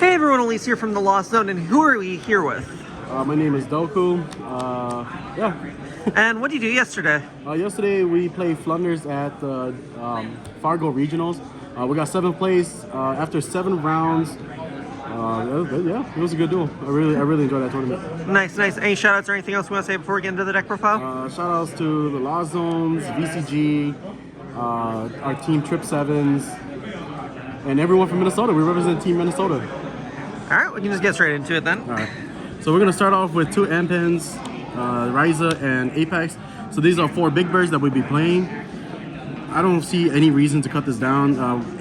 Hey everyone, Elise here from The Lost Zone, and who are we here with? My name is Doku. Yeah. And what did you do yesterday? Yesterday we played Floowandereeze at the Fargo Regionals. We got 7th place after 7 rounds. Yeah, it was a good duel. I really enjoyed that tournament. Nice. Any shoutouts or anything else we want to say before we get into the deck profile? Shoutouts to the Lost Zones, VCG, our team Trip Sevens, and everyone from Minnesota. We represent Team Minnesota. All right, we can just get straight into it then. All right. So we're gonna start off with 2 Ampens, Ryza and Apex. So these are 4 big birds that we'll be playing. I don't see any reason to cut this down.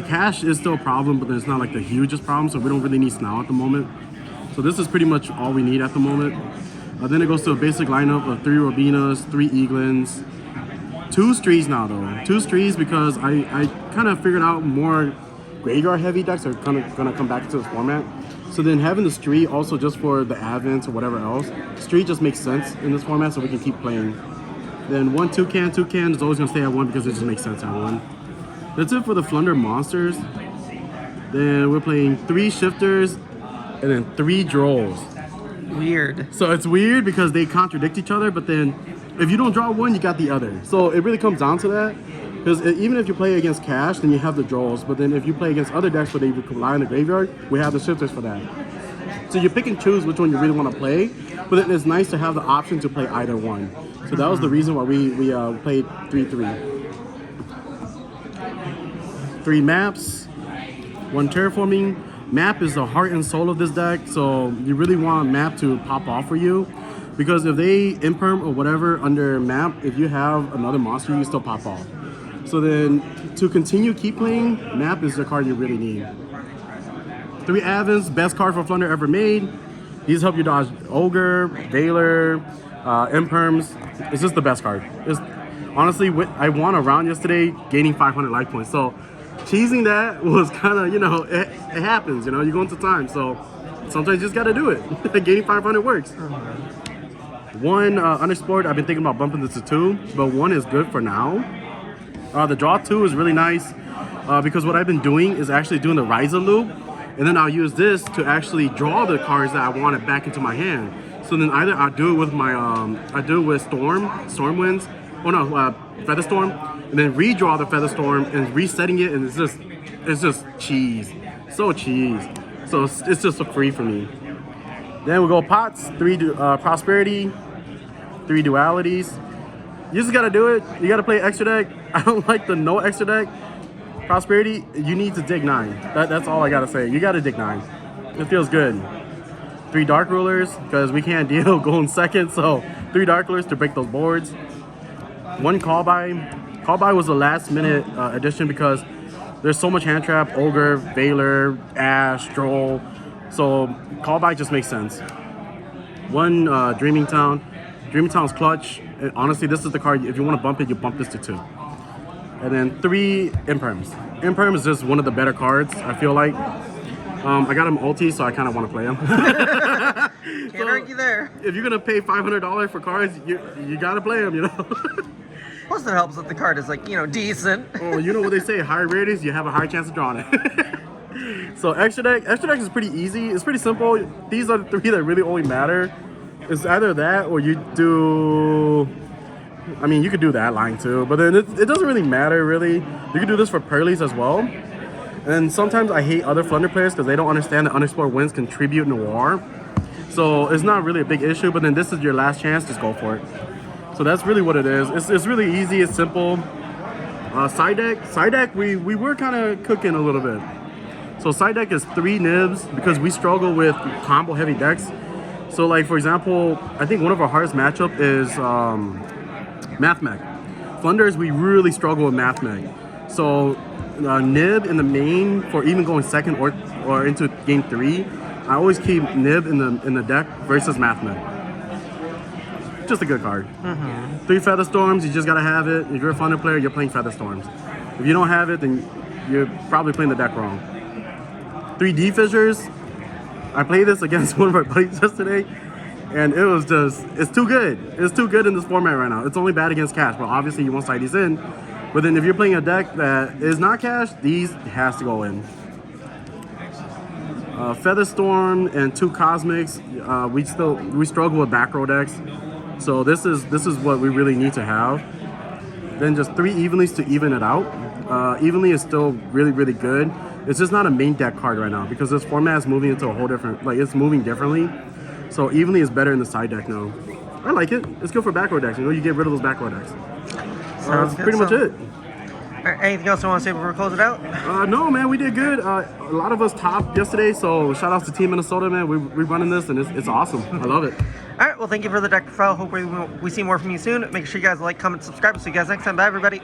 Cash is still a problem, but it's not like the hugest problem, so we don't really need Snow at the moment. So this is pretty much all we need at the moment. Then it goes to a basic lineup of 3 Robinas, 3 Eaglins, 2 Strees now though. 2 Strees because I kind of figured out more graveyard heavy decks are kind of gonna come back into this format. So then having the Street also just for the Advents or whatever else, Street just makes sense in this format so we can keep playing. Then 1 Toucan is always gonna stay at 1 because it just makes sense at 1. That's it for the Floowandereeze monsters. Then we're playing 3 Shifters and then 3 Drolls. Weird. So it's weird because they contradict each other, but then if you don't draw one, you got the other. So it really comes down to that. Because even if you play against Cash, then you have the Drolls. But then if you play against other decks where they rely on the graveyard, we have the Shifters for that. So you pick and choose which one you really want to play. But then it's nice to have the option to play either one. So that was the reason why we played 3-3. 3 maps, 1 terraforming. Map is the heart and soul of this deck. So you really want map to pop off for you. Because if they imperm or whatever under map, if you have another monster, you still pop off. So then, to continue keep playing, map is the card you really need. 3 Avens, best card for Floowandereeze ever made. These help you dodge Ogre, Veiler, Imperms. It's just the best card. Honestly, I won a round yesterday, gaining 500 life points. So cheesing that was kind of, it happens, you go into time. So sometimes you just got to do it. Gaining 500 works. 1 unexplored, I've been thinking about bumping this to 2, but 1 is good for now. The draw 2 is really nice because what I've been doing is actually doing the Ryza loop, and then I'll use this to actually draw the cards that I wanted back into my hand. So then either I'll do it with my Stormwinds, Featherstorm, and then redraw the Featherstorm and resetting it, and it's just cheese, so cheese. So it's just so free for me. Then we go pots, 3 prosperity, 3 dualities. You just gotta do it. You gotta play extra deck. I don't like the no extra deck. Prosperity, you need to dig 9. That's all I gotta say. You gotta dig 9. It feels good. 3 Dark Rulers, because we can't deal going second, so 3 Dark Rulers to break those boards. 1 Call By. Call By was the last minute addition because there's so much hand trap, Ogre, Veiler, Ash, Droll. So Call By just makes sense. 1 Dreaming Town. Dreaming Town's clutch. And honestly, this is the card, if you want to bump it, you bump this to 2. And then 3 Imperms. Imperm is just one of the better cards, I feel like. I got him ulti, so I kind of want to play him. Can't argue there. If you're going to pay $500 for cards, you got to play them, Plus it helps that the card is decent. Oh, you know what they say, higher rarities, you have a higher chance of drawing it. So extra deck is pretty easy. It's pretty simple. These are the 3 that really only matter. It's either that or you do, you could do that line too, but then it doesn't really matter really. You can do this for Pearlies as well. And sometimes I hate other Floowandereeze players because they don't understand that unexplored wins contribute in war. So it's not really a big issue, but then this is your last chance, just go for it. So that's really what it is. It's really easy, it's simple. Side deck, we were kind of cooking a little bit. So side deck is 3 nibs because we struggle with combo heavy decks. So like for example, I think one of our hardest matchup is Math Mech. Floowandereeze, we really struggle with Math Mech. So nib in the main for even going second or into game 3, I always keep nib in the deck versus Math Mech. Just a good card. 3 Featherstorms, you just gotta have it. If you're a Floowandereeze player, you're playing Featherstorms. If you don't have it, then you're probably playing the deck wrong. 3 D-Fissures. I played this against one of our buddies yesterday, and it was just, it's too good. It's too good in this format right now. It's only bad against Cash, but obviously you want to side these in. But then if you're playing a deck that is not Cash, these has to go in. Featherstorm and 2 Cosmics. We struggle with back row decks, so this is what we really need to have. Then just 3 Evenlies to even it out. Evenly is still really good. It's just not a main deck card right now because this format is moving into a whole different, like it's moving differently. So Evenly is better in the side deck now. I like it. It's good for back row decks. You know, you get rid of those back row decks. That's pretty much it. Anything else you want to say before we close it out? No, man, we did good. A lot of us topped yesterday, so shout outs to Team Minnesota, man. We're running this, and it's awesome. I love it. All right, well, thank you for the deck profile. Hopefully we see more from you soon. Make sure you guys like, comment, subscribe. See you guys next time. Bye, everybody.